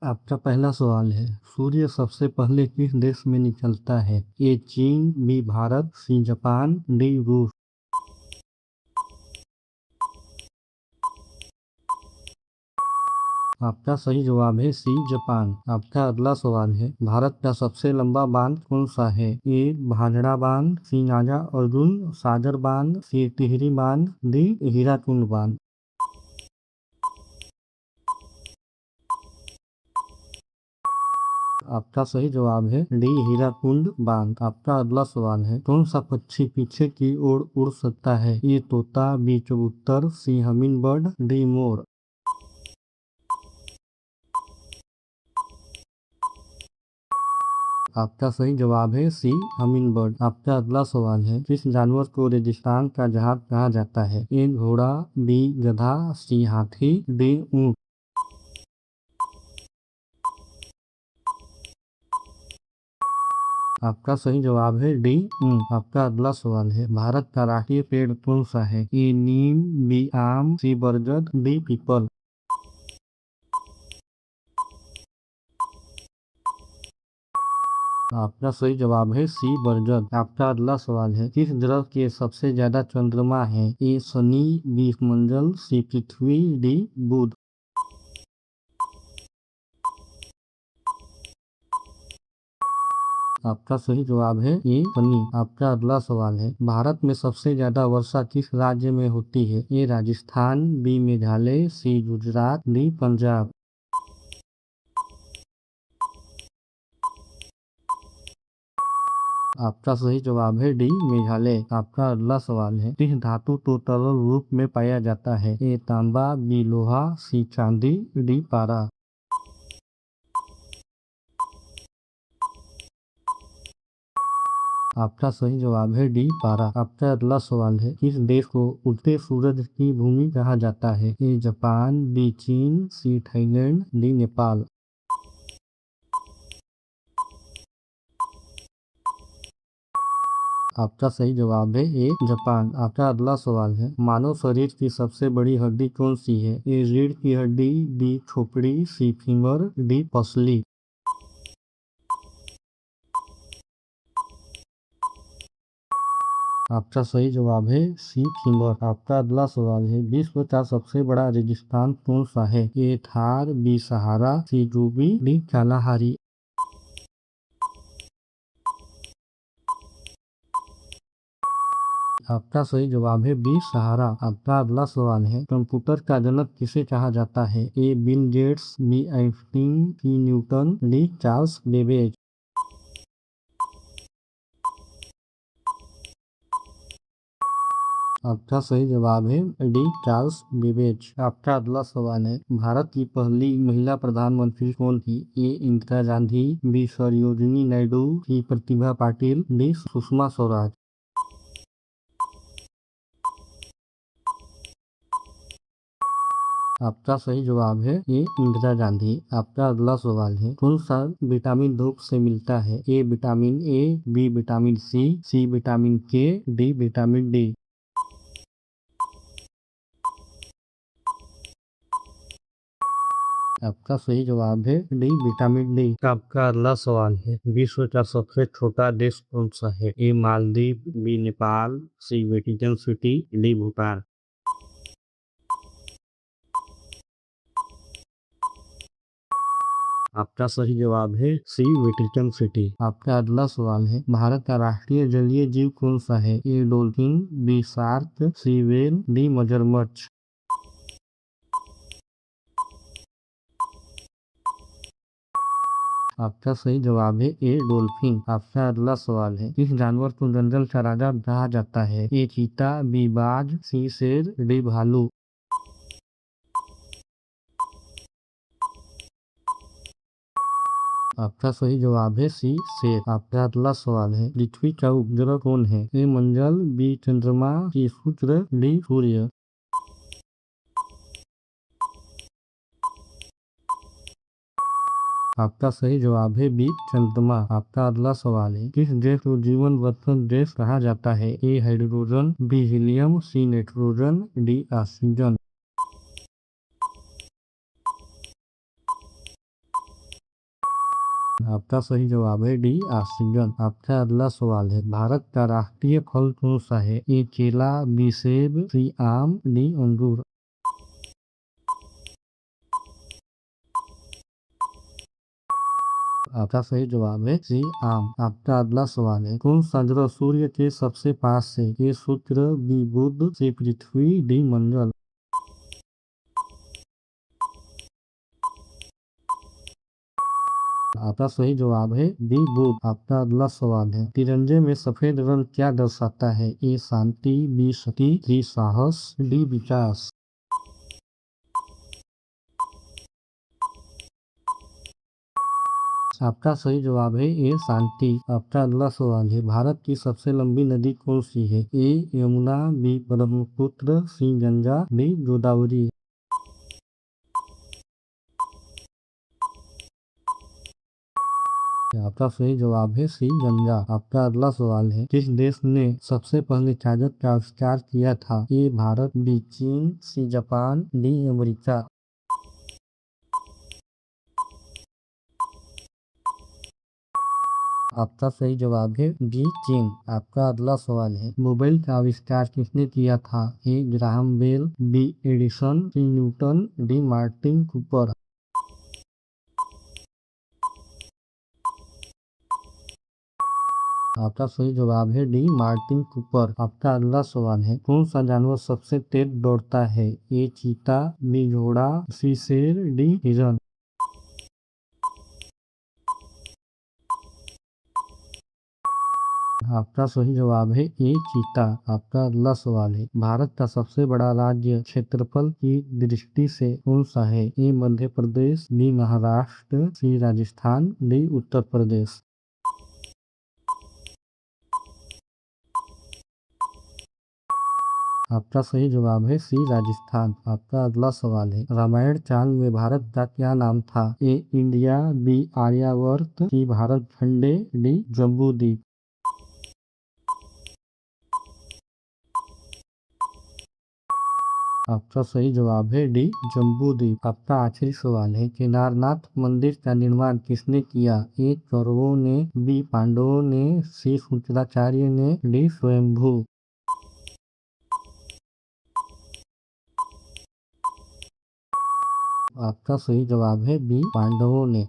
आपका पहला सवाल है, सूर्य सबसे पहले किस देश में निकलता है? ए चीन, B Bharat, C Japan, D रूस। आपका सही जवाब है सी जापान। आपका अगला सवाल है, भारत का सबसे लंबा बांध कौन सा है? ए भाखड़ा बांध, सी नागा अर्जुन सागर बांध, सी टिहरी बांध, डी हीराकुंड बांध। आपका सही जवाब है डी हीराकुंड बांध। आपका अगला सवाल है, कौन सा पक्षी पीछे की ओर उड़ सकता है? ए तोता, बी कबूतर, सी हमिंग बर्ड, डी मोर। आपका सही जवाब है सी हमिंग बर्ड। आपका अगला सवाल है, किस जानवर को रेगिस्तान का जहाज कहा जाता है? ए घोड़ा, बी गधा, सी हाथी, डी ऊंट। आपका सही जवाब है डी ऊंट। आपका अगला सवाल है, भारत का राष्ट्रीय पेड़ कौन सा है? ए नीम, बी आम, सी बरगद, डी पीपल। आपका सही जवाब है सी बरगद। आपका अगला सवाल है, किस ग्रह के सबसे ज्यादा चंद्रमा है? ए शनि, बी मंगल, सी पृथ्वी, डी बुध। आपका सही जवाब है ए शनि। आपका अगला सवाल है, भारत में सबसे ज्यादा वर्षा किस राज्य में होती है? ए राजस्थान, बी मेघालय, सी गुजरात, डी पंजाब। आपका सही जवाब है डी मेघालय। आपका अगला सवाल है, किस धातु को तरल रूप में पाया जाता है? ए तांबा, बी लोहा, सी चांदी, डी पारा। आपका सही जवाब है डी पारा। आपका अगला सवाल है, किस देश को उगते सूरज की भूमि कहा जाता है? ए जापान, बी चीन, सी थाईलैंड, डी नेपाल। आपका सही जवाब है ए जापान। आपका अगला सवाल है, मानव शरीर की सबसे बड़ी हड्डी कौन सी है? ए रीढ़ की हड्डी, बी खोपड़ी, सी फीमर, डी पसली। आपका सही जवाब है सी फीमर। आपका अगला सवाल है, विश्व का सबसे बड़ा रेगिस्तान कौन सा है? ए थार, बी सहारा, सी रूबी, डी कालाहारी। आपका सही जवाब है बी सहारा। आपका अगला सवाल है, कंप्यूटर का जनक किसे कहा जाता है? ए बिल गेट्स, बी आइंस्टीन, सी न्यूटन, डी चार्ल्स बेबेज। आपका सही जवाब है डी चार्ल्स बेबेज। आपका अगला सवाल है, भारत की पहली महिला प्रधानमंत्री कौन थी? ए इंदिरा गांधी, बी सरोजिनी नायडू, सी प्रतिभा पाटिल, डी सुषमा स्वराज। आपका सही जवाब है ए इंदिरा गांधी। आपका अगला सवाल है, कौन सा विटामिन धूप से मिलता है? A vitamin A, B vitamin C, C vitamin K, D vitamin D. आपका सही जवाब है डी विटामिन डी। आपका अगला सवाल है, विश्व का सबसे छोटा देश कौन सा है? ए मालदीव, बी नेपाल, सी वेटिकन सिटी, डी भूटान। आपका सही जवाब है सी वेटिकन सिटी। आपका अगला सवाल है, भारत का राष्ट्रीय जलीय जीव कौन सा है? ए डॉल्फिन, बी शार्क, सी व्हेल, डी मगरमच्छ। आपका सही जवाब है ए डॉल्फिन। आपका अगला सवाल है, किस जानवर को जंगल का राजा कहा जाता है? ए चीता, बी बाघ, सी शेर, डी भालू। आपका सही जवाब है सी शेर। आपका अगला सवाल है, पृथ्वी का उपग्रह कौन है? ए मंगल, बी चंद्रमा, सी शुक्र, डी सूर्य। आपका सही जवाब है बी चंद्रमा। आपका अगला सवाल है, किस गैस को जीवन वर्धक गैस कहा जाता है? A hydrogen, B helium, C nitrogen, D oxygen. आपका सही जवाब है डी ऑक्सीजन। आपका अगला सवाल है, भारत का राष्ट्रीय फल कौन सा है? ए केला, बी सेब, सी आम, डी अंगूर। आपका सही जवाब है सी आम। आपका अगला सवाल है, कौन सा ग्रह सूर्य के सबसे पास है? ए शुक्र, बी बुध, सी पृथ्वी, डी मंगल। आपका सही जवाब है बी बुध। आपका अगला सवाल है, तिरंगे में सफेद रंग क्या दर्शाता है? ए शांति, बी शक्ति, सी साहस, डी विकास। आपका सही जवाब है ए शांति। आपका अगला सवाल है, भारत की सबसे लंबी नदी कौन सी है? ए यमुना, बी ब्रह्मपुत्र, सी गंगा, डी गोदावरी। आपका सही जवाब है सी गंगा। आपका अगला सवाल है, किस देश ने सबसे पहले कागज का आविष्कार किया था? ए भारत, बी चीन, सी जापान, डी अमेरिका। आपका सही जवाब है बी चीन। आपका अगला सवाल है, मोबाइल का आविष्कार किसने किया था? ए ग्राहम बेल, बी एडिसन, सी न्यूटन, डी मार्टिन कूपर। आपका सही जवाब है डी मार्टिन कूपर। आपका अगला सवाल है, कौन सा जानवर सबसे तेज दौड़ता है? ए चीता, बी घोड़ा, सी शेर, डी हिरन। आपका सही जवाब है ए चीता। आपका अगला सवाल है, भारत का सबसे बड़ा राज्य क्षेत्रफल की दृष्टि से कौन सा है? ए मध्य प्रदेश, बी महाराष्ट्र, सी राजस्थान, डी उत्तर प्रदेश। आपका सही जवाब है सी राजस्थान। आपका अगला सवाल है, रामायण काल में भारत का क्या नाम था? ए इंडिया, बी आर्यावर्त, सी भारत खंडे, डी जम्बूद्वीप। आपका सही जवाब है डी जम्बूद्वीप। आपका आखिरी सवाल है, केदारनाथ मंदिर का निर्माण किसने किया? ए कौरवों ने, बी पांडवों ने, सी शुक्राचार्य ने, डी स्वयंभू। आपका सही जवाब है बी पांडवों ने।